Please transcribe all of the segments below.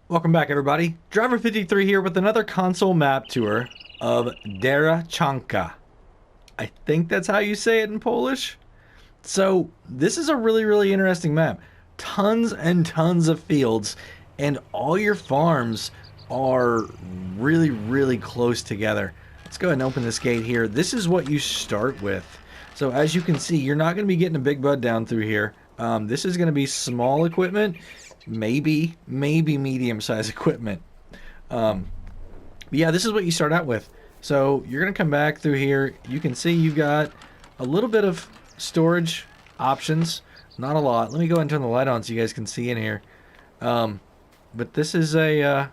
Welcome back, everybody. Driver 53 here with another console map tour of Dereczanka. I think that's how you say it in Polish. So, this is a really interesting map. Tons and tons of fields, and all your farms are really close together. Let's go ahead and open this gate here. This is what you start with. So, as you can see, you're not going to be getting a big bud down through here. This is going to be small equipment, maybe medium-sized equipment. But yeah, this is what you start out with. So you're going to come back through here. You can see you've got a little bit of storage options. Not a lot. Let me go ahead and turn the light on so you guys can see in here. But this is this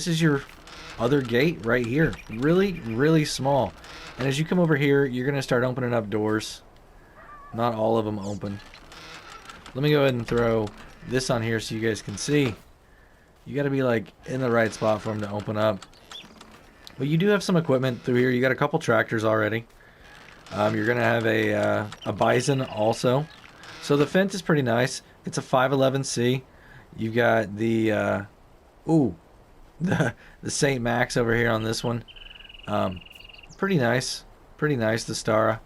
is your other gate right here. Really small. And as you come over here, you're going to start opening up doors. Not all of them open. Let me go ahead and throw this on here so you guys can see. You got to be like in the right spot for them to open up. But you do have some equipment through here. You got a couple tractors already. You're going to have a bison also. So the fence is pretty nice. It's a 511C. You got the the St. Max over here on this one. Pretty nice. Pretty nice, the Stara.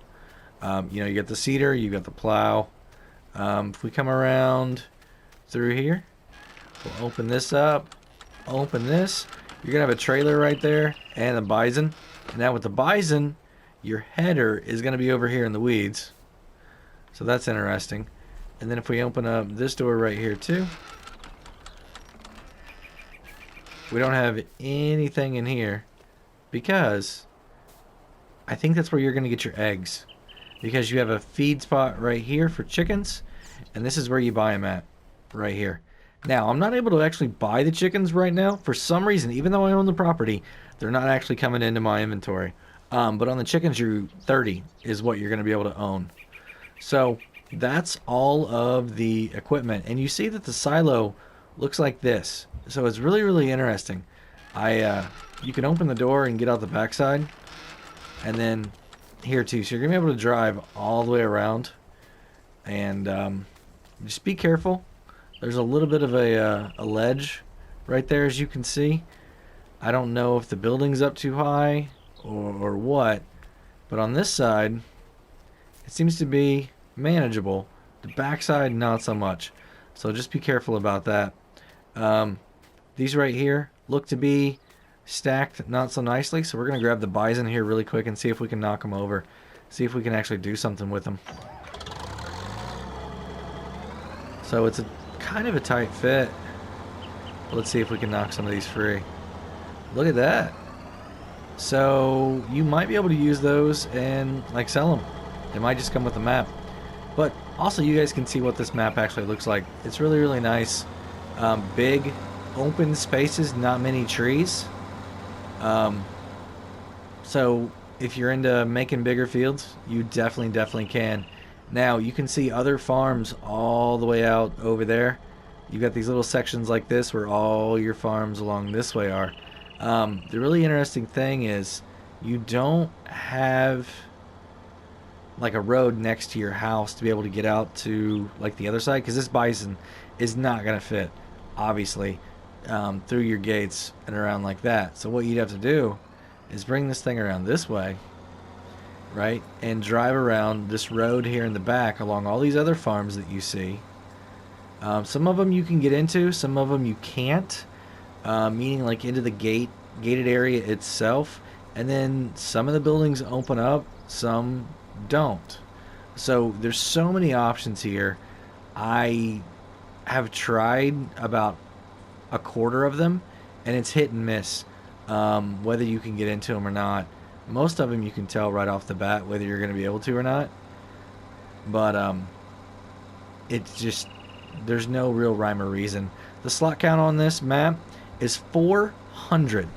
You got the cedar, you got the plow. If we come around through here, we'll open this up, open this. You're going to have a trailer right there and a bison. And now with the bison, your header is going to be over here in the weeds. So that's interesting. And then if we open up this door right here too, we don't have anything in here because I think that's where you're going to get your eggs. Because you have a feed spot right here for chickens, and this is where you buy them at, right here. Now, I'm not able to actually buy the chickens right now. For some reason, even though I own the property, they're not actually coming into my inventory. But on the chickens, 30 is what you're going to be able to own. So that's all of the equipment. And you see that the silo looks like this. So it's really interesting. You can open the door and get out the backside, and then here too, so you're gonna be able to drive all the way around, and just be careful. There's a little bit of a ledge right there, as you can see. I don't know if the building's up too high or what, but on this side it seems to be manageable. The backside, not so much, so just be careful about that. These right here look to be stacked not so nicely, so we're going to grab the bison here really quick and see if we can knock them over. See if we can actually do something with them. So it's a kind of a tight fit. Let's see if we can knock some of these free. Look at that. So you might be able to use those and like sell them. They might just come with the map. But also you guys can see what this map actually looks like. It's really nice. Big open spaces, not many trees. So if you're into making bigger fields, you definitely can. Now you can see other farms all the way out over there. You've got these little sections like this where all your farms along this way are. The really interesting thing is you don't have like a road next to your house to be able to get out to like the other side, because this bison is not going to fit, obviously, through your gates and around like that. So what you'd have to do is bring this thing around this way, right, and drive around this road here in the back along all these other farms that you see. Some of them you can get into, some of them you can't, meaning like into the gated area itself, and then some of the buildings open up, some don't. So there's so many options here. I have tried about a quarter of them, and it's hit and miss, whether you can get into them or not. Most of them you can tell right off the bat whether you're going to be able to or not, but it's just, there's no real rhyme or reason. The slot count on this map is 400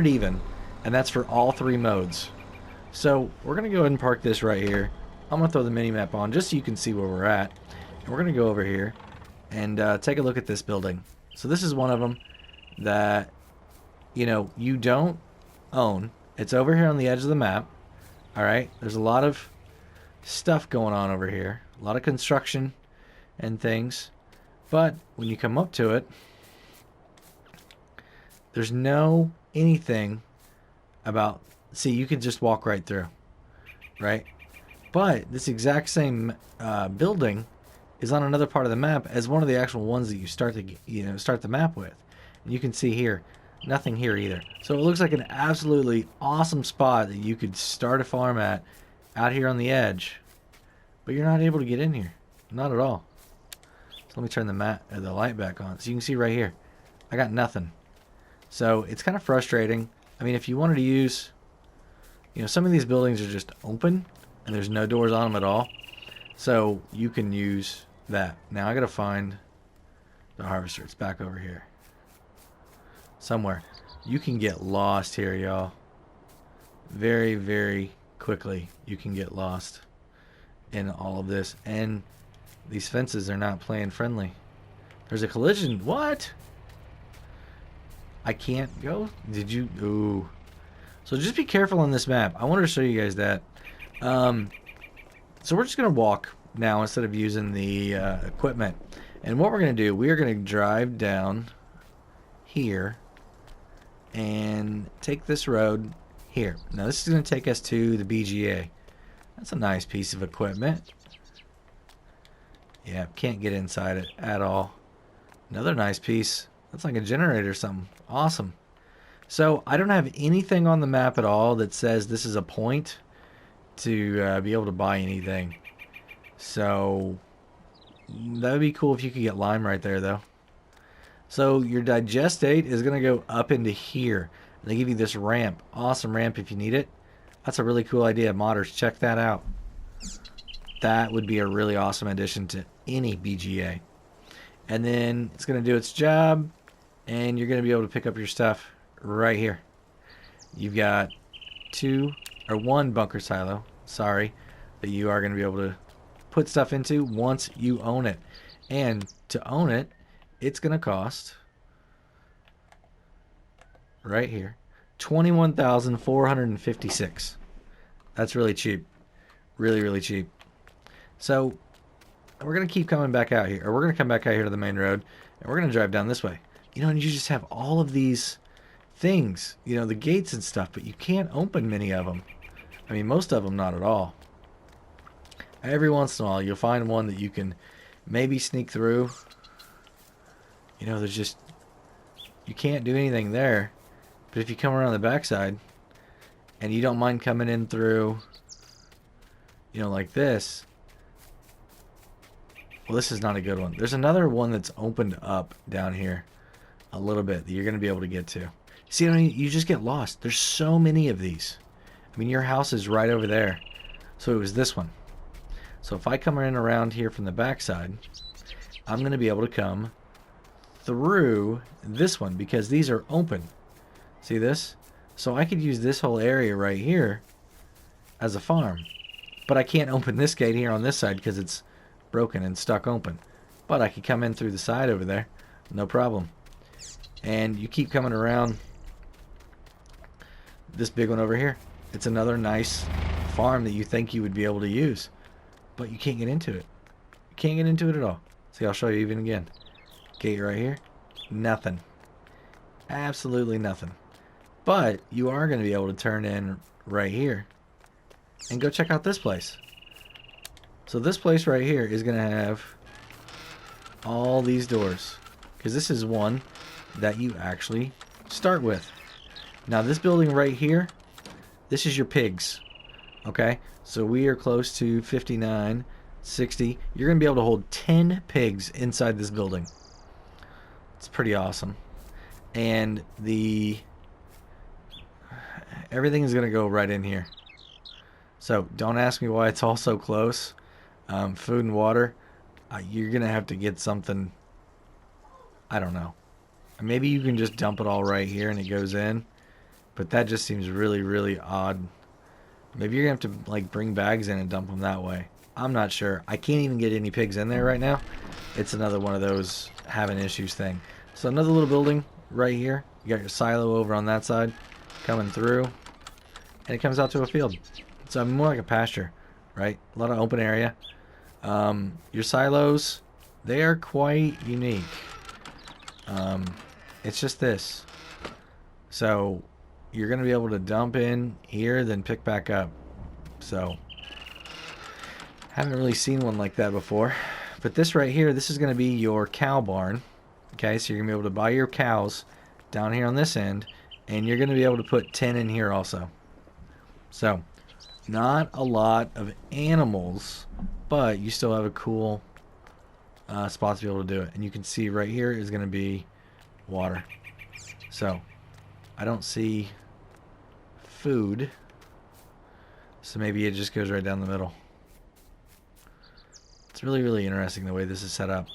even, and that's for all three modes. So we're going to go ahead and park this right here. I'm going to throw the mini map on just so you can see where we're at, and we're going to go over here and take a look at this building. So this is one of them that, you don't own. It's over here on the edge of the map. Alright, there's a lot of stuff going on over here. A lot of construction and things. But when you come up to it, there's no anything about, see, you can just walk right through, right? But this exact same building is on another part of the map as one of the actual ones that you start the map with. And you can see here, nothing here either. So it looks like an absolutely awesome spot that you could start a farm at out here on the edge, but you're not able to get in here, not at all. So let me turn the light back on so you can see right here. I got nothing. So it's kind of frustrating. I mean, if you wanted to use, some of these buildings are just open and there's no doors on them at all. So you can use that. Now I gotta find the harvester. It's back over here somewhere. You can get lost here, y'all. Very, very quickly you can get lost in all of this. And these fences are not playing friendly. There's a collision. What? I can't go? Did you? Ooh. So just be careful on this map. I wanted to show you guys that. So we're just going to walk now instead of using the equipment. And what we're going to do, we are going to drive down here and take this road here. Now this is going to take us to the BGA. That's a nice piece of equipment. Yeah, can't get inside it at all. Another nice piece. That's like a generator or something. Awesome. So I don't have anything on the map at all that says this is a point to be able to buy anything. So that would be cool if you could get lime right there, though. So your digestate is going to go up into here. They give you this ramp. Awesome ramp if you need it. That's a really cool idea. Modders, check that out. That would be a really awesome addition to any BGA. And then it's going to do its job, and you're going to be able to pick up your stuff right here. You've got one bunker silo, sorry, that you are going to be able to put stuff into once you own it. And to own it, it's going to cost, right here, $21,456. That's really cheap. Really, really cheap. So we're going to keep coming back out here, or we're going to come back out here to the main road, and we're going to drive down this way. And you just have all of these things, the gates and stuff, but you can't open many of them. I mean, most of them not at all. Every once in a while, you'll find one that you can maybe sneak through. There's just, you can't do anything there. But if you come around the backside, and you don't mind coming in through, like this, well, this is not a good one. There's another one that's opened up down here a little bit that you're going to be able to get to. See, you just get lost. There's so many of these. I mean, your house is right over there. So it was this one. So if I come in around here from the backside, I'm going to be able to come through this one because these are open. See this? So I could use this whole area right here as a farm. But I can't open this gate here on this side because it's broken and stuck open. But I could come in through the side over there. No problem. And you keep coming around this big one over here. It's another nice farm that you think you would be able to use. But you can't get into it. You can't get into it at all. See, I'll show you even again. Gate right here. Nothing. Absolutely nothing. But you are going to be able to turn in right here and go check out this place. So this place right here is going to have all these doors, because this is one that you actually start with. Now this building right here, this is your pigs. Okay, so we are close to 59, 60. You're going to be able to hold 10 pigs inside this building. It's pretty awesome. And everything is going to go right in here. So don't ask me why it's all so close. Food and water, you're going to have to get something, I don't know. Maybe you can just dump it all right here and it goes in. But that just seems really, really odd. Maybe you're going to have to bring bags in and dump them that way. I'm not sure. I can't even get any pigs in there right now. It's another one of those having issues thing. So another little building right here. You got your silo over on that side coming through. And it comes out to a field. So more like a pasture, right? A lot of open area. Your silos, They are quite unique. It's just this. So you're going to be able to dump in here, then pick back up. So haven't really seen one like that before. But this right here, this is going to be your cow barn. Okay, so you're going to be able to buy your cows down here on this end, and you're going to be able to put 10 in here also. So not a lot of animals, but you still have a cool spot to be able to do it. And you can see right here is going to be water. So I don't see food, so maybe it just goes right down the middle. It's really, really interesting the way this is set up.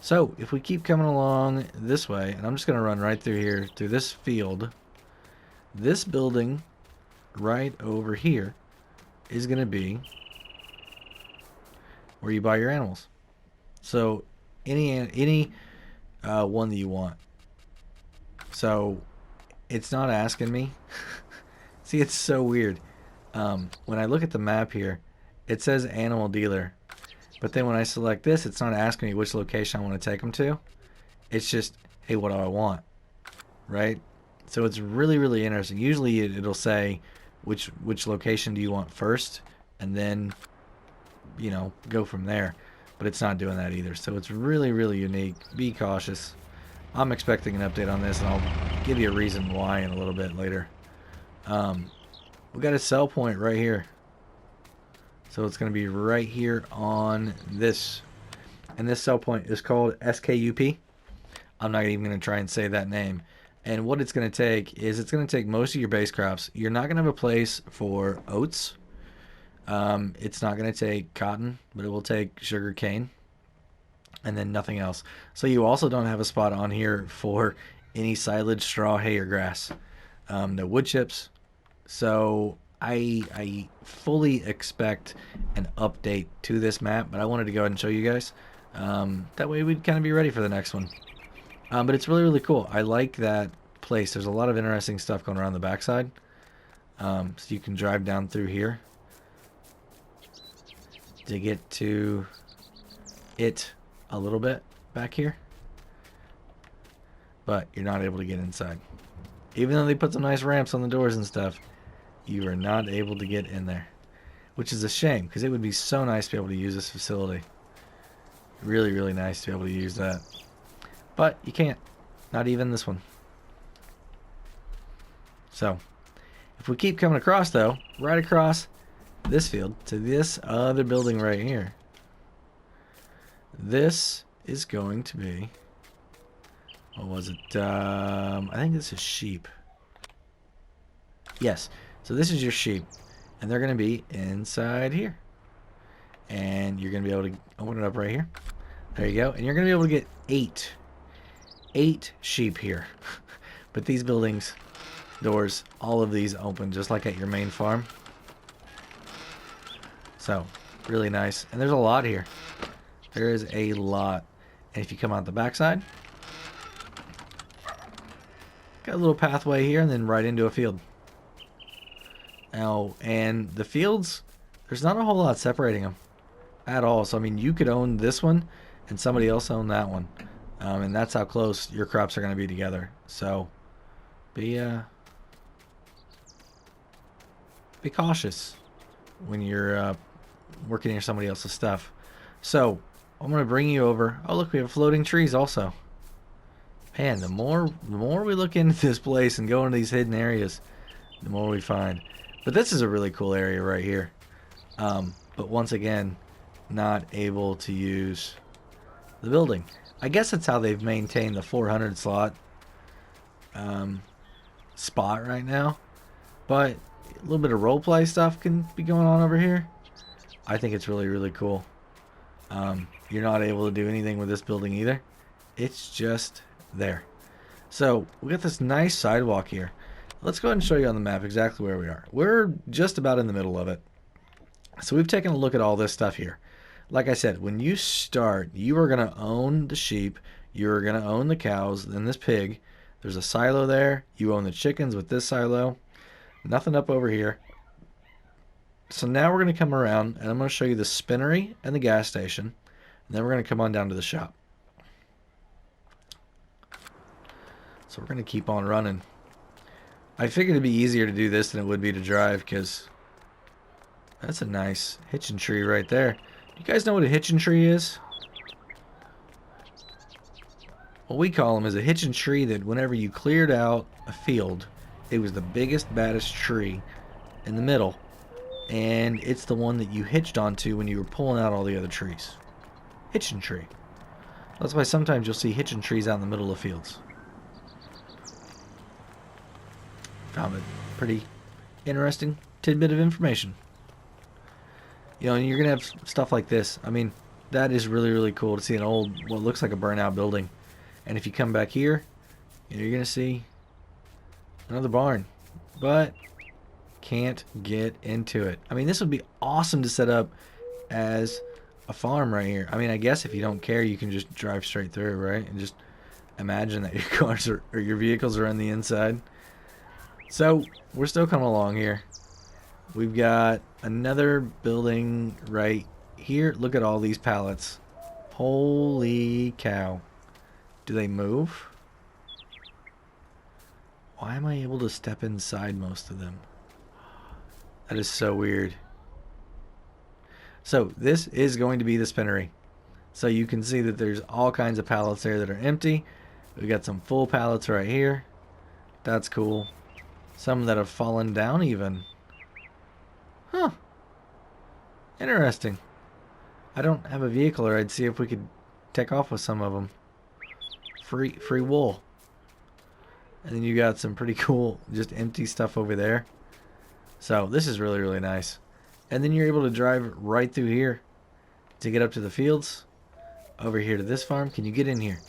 So if we keep coming along this way, and I'm just going to run right through here, through this field, this building right over here is going to be where you buy your animals. So any one that you want. So it's not asking me. See, it's so weird. When I look at the map here, it says animal dealer. But then when I select this, it's not asking me which location I want to take them to. It's just, hey, what do I want? Right? So it's really, really interesting. Usually it'll say which location do you want first, and then, you know, go from there. But it's not doing that either. So it's really, really unique. Be cautious. I'm expecting an update on this, and I'll give you a reason why in a little bit later. We got a sell point right here. So it's going to be right here on this. And this sell point is called SKUP. I'm not even going to try and say that name. And what it's going to take is it's going to take most of your base crops. You're not going to have a place for oats. It's not going to take cotton, but it will take sugar cane. And then nothing else. So you also don't have a spot on here for any silage, straw, hay, or grass. No wood chips. So I fully expect an update to this map, but I wanted to go ahead and show you guys. That way we'd kind of be ready for the next one. But it's really, really cool. I like that place. There's a lot of interesting stuff going around the backside. So you can drive down through here to get to it a little bit back here. But you're not able to get inside. Even though they put some nice ramps on the doors and stuff, you are not able to get in there, which is a shame because it would be so nice to be able to use this facility. Really, really nice to be able to use that, but you can't. Not even this one. So if we keep coming across, though, right across this field to this other building right here, this is going to be, what was it? I think this is sheep. Yes. So this is your sheep, and they're going to be inside here. And you're going to be able to open it up right here. There you go. And you're going to be able to get eight sheep here. But these buildings, doors, all of these open just like at your main farm. So, really nice. And there's a lot here. There is a lot. And if you come out the backside, got a little pathway here and then right into a field. Now, and the fields, there's not a whole lot separating them at all. So, I mean, you could own this one and somebody else own that one. And that's how close your crops are going to be together. So, be cautious when you're working near somebody else's stuff. So, I'm going to bring you over. Oh, look, we have floating trees also. Man, the more we look into this place and go into these hidden areas, the more we find. But this is a really cool area right here. But once again, not able to use the building. I guess that's how they've maintained the 400 slot spot right now. But a little bit of roleplay stuff can be going on over here. I think it's really, really cool. You're not able to do anything with this building either. It's just there. So we got this nice sidewalk here. Let's go ahead and show you on the map exactly where we are. We're just about in the middle of it. So we've taken a look at all this stuff here. Like I said, when you start, you are going to own the sheep. You're going to own the cows, then this pig. There's a silo there. You own the chickens with this silo. Nothing up over here. So now we're going to come around, and I'm going to show you the spinnery and the gas station. Then we're going to come on down to the shop. So we're going to keep on running. I figured it'd be easier to do this than it would be to drive, because that's a nice hitching tree right there. Do you guys know what a hitching tree is? What we call them is a hitching tree that whenever you cleared out a field, it was the biggest, baddest tree in the middle. And it's the one that you hitched onto when you were pulling out all the other trees. Hitching tree. That's why sometimes you'll see hitching trees out in the middle of fields. Found a pretty interesting tidbit of information. You know, and you're going to have stuff like this. I mean, that is really, really cool to see an old, what looks like a burnout building. And if you come back here, you're going to see another barn. But can't get into it. I mean, this would be awesome to set up as a farm right here. I mean, I guess if you don't care, you can just drive straight through, right? And just imagine that your cars or your vehicles are on the inside. So we're still coming along here. We've got another building right here. Look at all these pallets. Holy cow. Do they move? Why am I able to step inside most of them? That is so weird. So this is going to be the spinnery. So you can see that there's all kinds of pallets there that are empty. We've got some full pallets right here. That's cool. Some that have fallen down even. Huh. Interesting. I don't have a vehicle, or I'd see if we could take off with some of them. Free wool. And then you got some pretty cool just empty stuff over there. So this is really, really nice. And then you're able to drive right through here to get up to the fields. Over here to this farm. Can you get in here?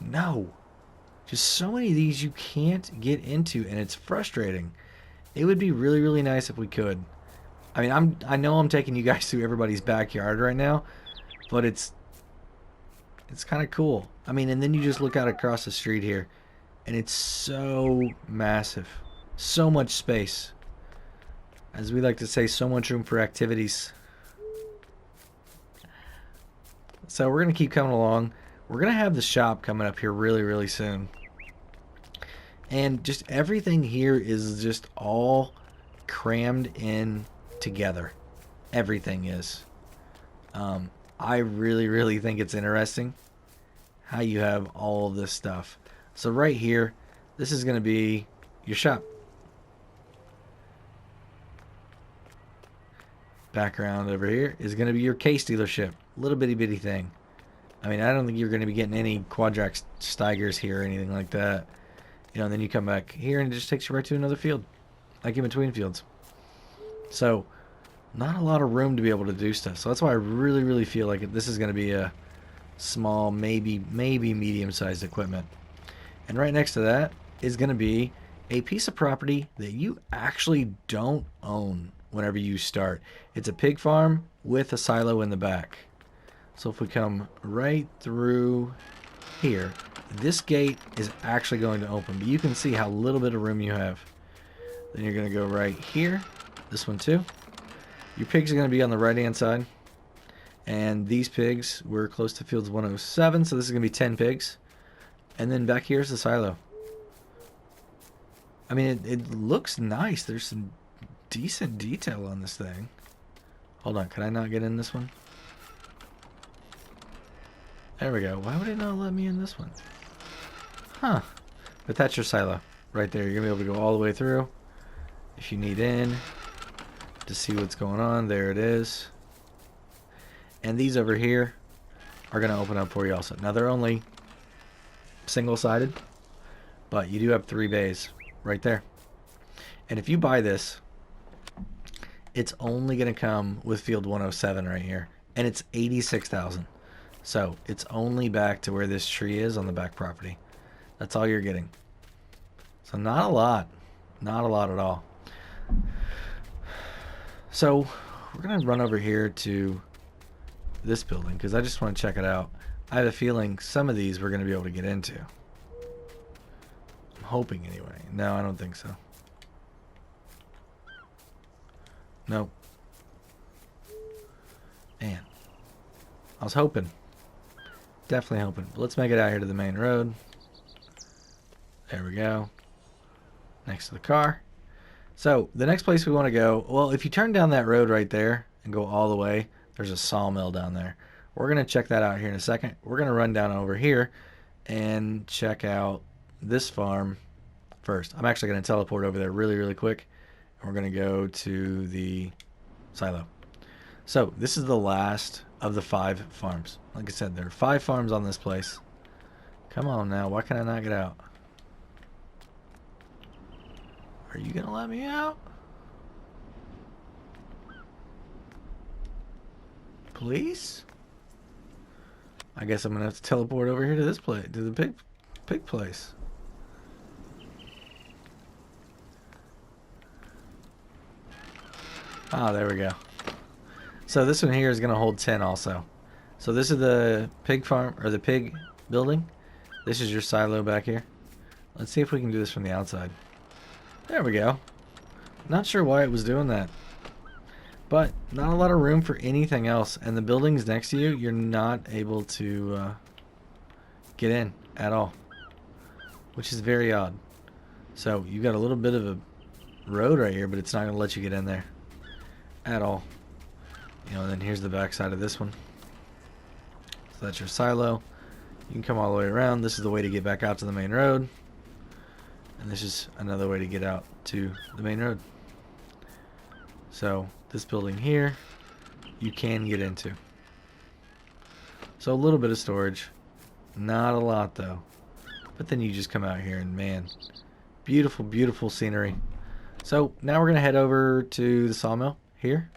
No. Just so many of these you can't get into, and it's frustrating. It would be really, really nice if we could. I mean, I know I'm taking you guys through everybody's backyard right now, but it's kind of cool. I mean, and then you just look out across the street here, and it's so massive. So much space. As we like to say, so much room for activities. So we're going to keep coming along. We're going to have the shop coming up here really, really soon. And just everything here is just all crammed in together. Everything is. I really, really think it's interesting how you have all of this stuff. So right here, this is going to be your shop. Background over here is going to be your case dealership. Little bitty bitty thing. I mean, I don't think you're going to be getting any Quadrax Steigers here or anything like that. You know, and then you come back here and it just takes you right to another field. Like in between fields. So, not a lot of room to be able to do stuff. So that's why I really, really feel like this is going to be a small, maybe medium-sized equipment. And right next to that is going to be a piece of property that you actually don't own whenever you start. It's a pig farm with a silo in the back. So if we come right through here, this gate is actually going to open, but you can see how little bit of room you have. Then you're going to go right here, this one too. Your pigs are going to be on the right hand side, and these pigs, we're close to fields 107, so this is going to be 10 pigs. And then back here's the silo. I mean, it looks nice. There's some decent detail on this thing. Hold on, can I not get in this one? There we go. Why would it not let me in this one? Huh. But that's your silo right there. You're going to be able to go all the way through. If you need in to see what's going on, there it is. And these over here are going to open up for you also. Now, they're only single-sided, but you do have 3 bays right there. And if you buy this, it's only going to come with field 107 right here. And it's $86,000. So it's only back to where this tree is on the back property. That's all you're getting. So not a lot. Not a lot at all. So we're going to run over here to this building because I just want to check it out. I have a feeling some of these we're going to be able to get into. I'm hoping anyway. No, I don't think so. Nope. Man. I was hoping. Definitely hoping. But let's make it out here to the main road. There we go. Next to the car. So, the next place we want to go, well, if you turn down that road right there and go all the way, there's a sawmill down there. We're going to check that out here in a second. We're going to run down over here and check out this farm first. I'm actually going to teleport over there really, really quick. And we're going to go to the silo. So, this is the last of the 5 farms. Like I said, there are 5 farms on this place. Come on now, why can I not get out? Are you gonna let me out? Please? I guess I'm gonna have to teleport over here to this place, to the pig place. Ah, there we go. So this one here is gonna hold 10 also. So this is the pig farm, or the pig building. This is your silo back here. Let's see if we can do this from the outside. There we go. Not sure why it was doing that. But not a lot of room for anything else. And the buildings next to you, you're not able to get in at all. Which is very odd. So you've got a little bit of a road right here, but it's not going to let you get in there at all. You know, and then here's the back side of this one. So that's your silo. You can come all the way around. This is the way to get back out to the main road. And this is another way to get out to the main road. So this building here, you can get into. So a little bit of storage. Not a lot though. But then you just come out here and man, beautiful, beautiful scenery. So now we're going to head over to the sawmill here.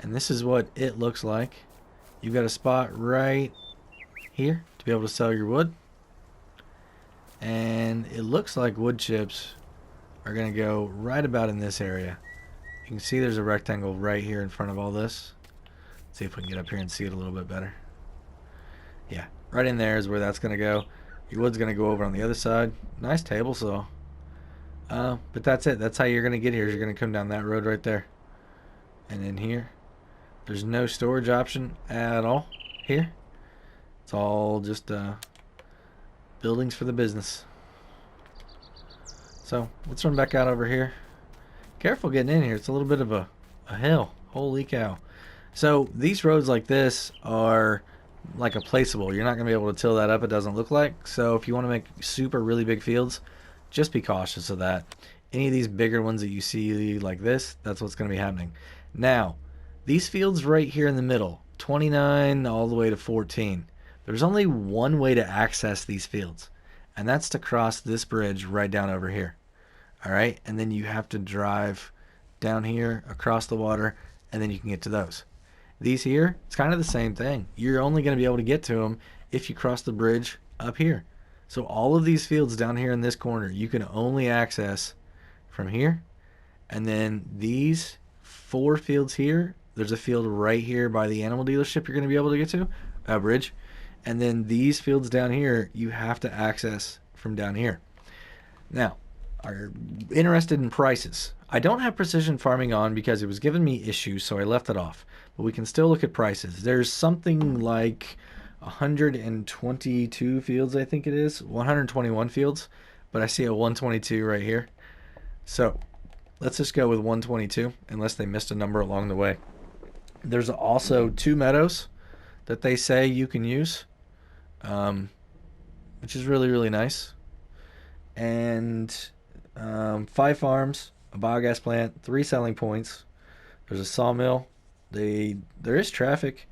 And this is what it looks like. You've got a spot right here to be able to sell your wood. And it looks like wood chips are going to go right about in this area. You can see there's a rectangle right here in front of all this. Let's see if we can get up here and see it a little bit better. Yeah, right in there is where that's going to go. Your wood's going to go over on the other side. Nice table saw. But that's it. That's how you're going to get here. You're going to come down that road right there. And in here, there's no storage option at all here. It's all just buildings for the business. So let's run back out over here. Careful getting in here. It's a little bit of a hill. Holy cow. So these roads like this are like a placeable. You're not going to be able to till that up, it doesn't look like. So if you want to make super really big fields, just be cautious of that. Any of these bigger ones that you see like this, that's what's going to be happening. Now, these fields right here in the middle, 29 all the way to 14. There's only one way to access these fields, and that's to cross this bridge right down over here. All right, and then you have to drive down here across the water, and then you can get to those. These here, it's kind of the same thing. You're only going to be able to get to them if you cross the bridge up here. So all of these fields down here in this corner, you can only access from here. And then these 4 fields here, there's a field right here by the animal dealership you're going to be able to get to, a bridge. And then these fields down here, you have to access from down here. Now, are interested in prices. I don't have precision farming on because it was giving me issues, so I left it off. But we can still look at prices. There's something like 122 fields, I think it is. 121 fields, but I see a 122 right here. So let's just go with 122, unless they missed a number along the way. There's also 2 meadows that they say you can use, which is really, really nice. And 5 farms, a biogas plant, 3 selling points. There's a sawmill. There is traffic.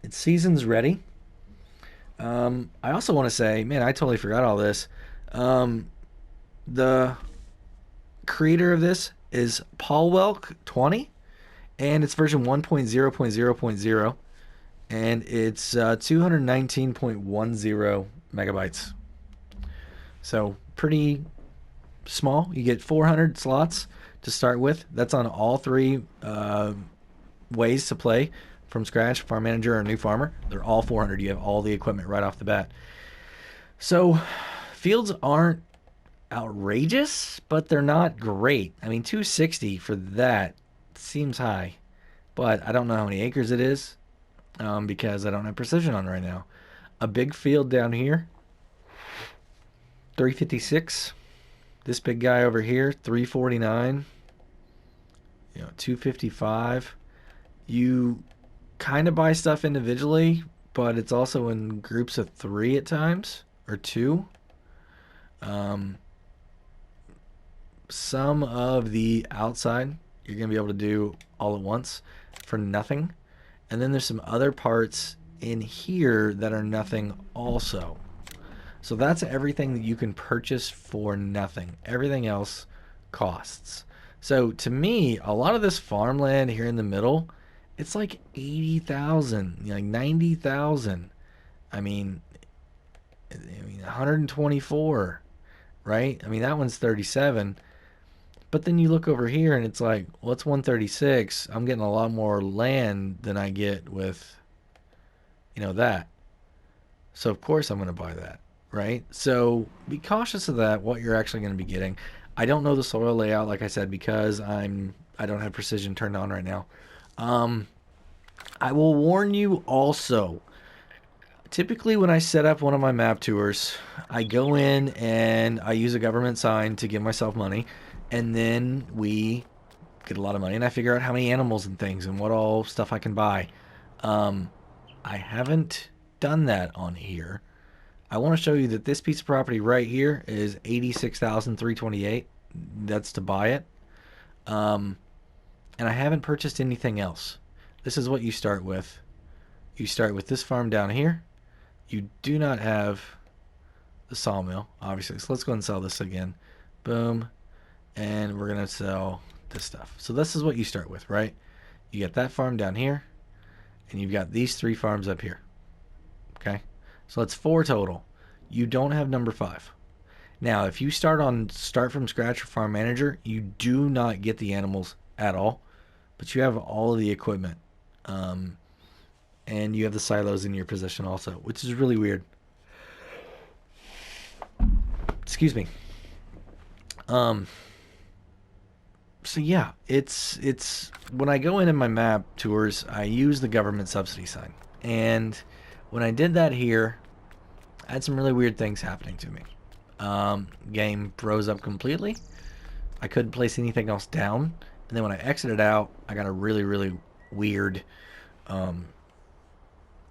It's season's ready. I also want to say, man, I totally forgot all this. The creator of this is Paul Welk 20, and it's version 1.0.0.0, and it's 219.10 megabytes. So pretty small. You get 400 slots to start with. That's on all 3 ways to play from scratch, farm manager or new farmer. They're all 400. You have all the equipment right off the bat. So fields aren't outrageous, but they're not great. I mean, 260 for that seems high. but I don't know how many acres it is because I don't have precision on right now. A big field down here, 356. This big guy over here, 349. 255. You kind of buy stuff individually, but it's also in groups of 3 at times, or 2. Um, some of the outside you're going to be able to do all at once for nothing. And then there's some other parts in here that are nothing also. So that's everything that you can purchase for nothing. Everything else costs. So to me, a lot of this farmland here in the middle, it's like 80,000, like 90,000. I mean 124, right? I mean, that one's 37. But then you look over here and it's like, well, it's 136. I'm getting a lot more land than I get with, that. So of course I'm going to buy that, right? So be cautious of that, what you're actually going to be getting. I don't know the soil layout, like I said, because I don't have precision turned on right now. I will warn you also. Typically, when I set up one of my map tours, I go in and I use a government sign to give myself money, and then we get a lot of money, and I figure out how many animals and things and what all stuff I can buy. I haven't done that on here. I want to show you that this piece of property right here is 86,328. That's to buy it. And I haven't purchased anything else. This is what you start with. You start with this farm down here. You do not have the sawmill, obviously. So let's go and sell this again. Boom. And we're going to sell this stuff. So this is what you start with, right? You get that farm down here, and you've got these 3 farms up here. Okay? So that's 4 total. You don't have number 5. Now, if you start from scratch for Farm Manager, you do not get the animals at all, but you have all of the equipment. And you have the silos in your possession also, which is really weird. Excuse me. So yeah, it's when I go in my map tours, I use the government subsidy sign. And when I did that here, I had some really weird things happening to me. Game froze up completely. I couldn't place anything else down. And then when I exited out, I got a really, really weird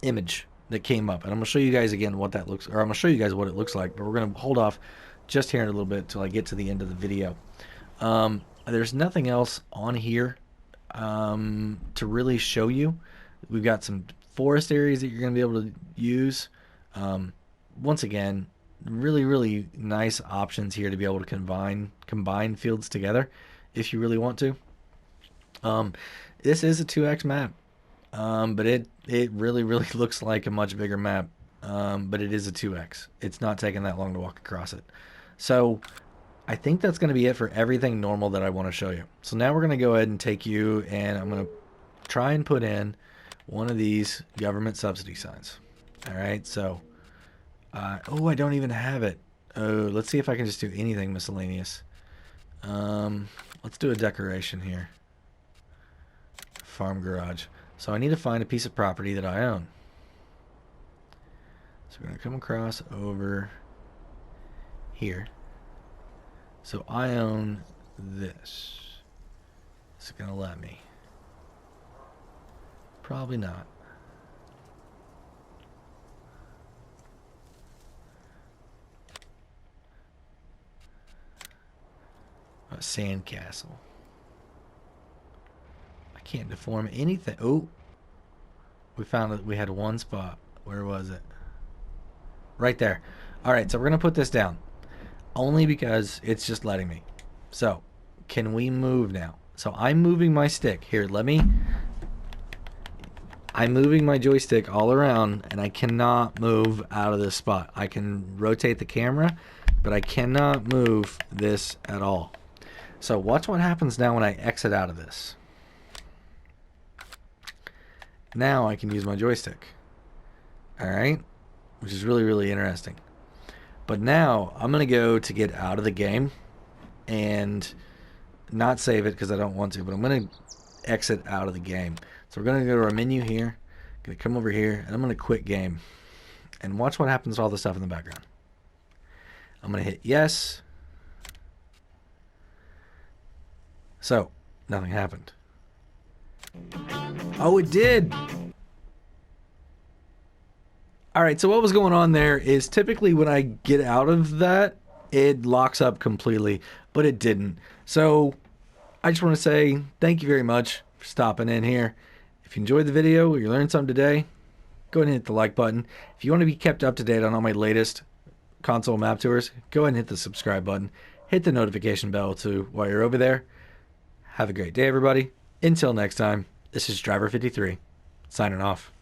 image that came up. And I'm going to show you guys again what that looks, or I'm going to show you guys what it looks like. But we're going to hold off just here in a little bit until I get to the end of the video. There's nothing else on here to really show you. We've got some forest areas that you're going to be able to use. Once again, really, really nice options here to be able to combine fields together if you really want to. This is a 2x map, but it really, really looks like a much bigger map, but it is a 2x. It's not taking that long to walk across it. So I think that's going to be it for everything normal that I want to show you. So now we're going to go ahead and take you, and I'm going to try and put in one of these government subsidy signs. All right, so oh, I don't even have it. Oh, let's see if I can just do anything miscellaneous. Let's do a decoration here. Farm garage. So I need to find a piece of property that I own. So we're going to come across over here. So I own this. It's going to let me. Probably not. A sandcastle. I can't deform anything. Oh, we found that we had one spot. Where was it? Right there. All right, so we're going to put this down. Only because it's just letting me. So, can we move now? So I'm moving my stick. Here, I'm moving my joystick all around, and I cannot move out of this spot. I can rotate the camera, but I cannot move this at all. So watch what happens now when I exit out of this. Now I can use my joystick. Alright? Which is really, really interesting. But now I'm going to go to get out of the game and not save it because I don't want to. But I'm going to exit out of the game. So we're going to go to our menu here. Going to come over here, and I'm going to quit game. And watch what happens to all the stuff in the background. I'm going to hit yes. So, nothing happened. Oh, it did! Alright, so what was going on there is typically when I get out of that, it locks up completely, but it didn't. So, I just want to say thank you very much for stopping in here. If you enjoyed the video or you learned something today, go ahead and hit the like button. If you want to be kept up to date on all my latest console map tours, go ahead and hit the subscribe button. Hit the notification bell too while you're over there. Have a great day, everybody. Until next time, this is Driver53, signing off.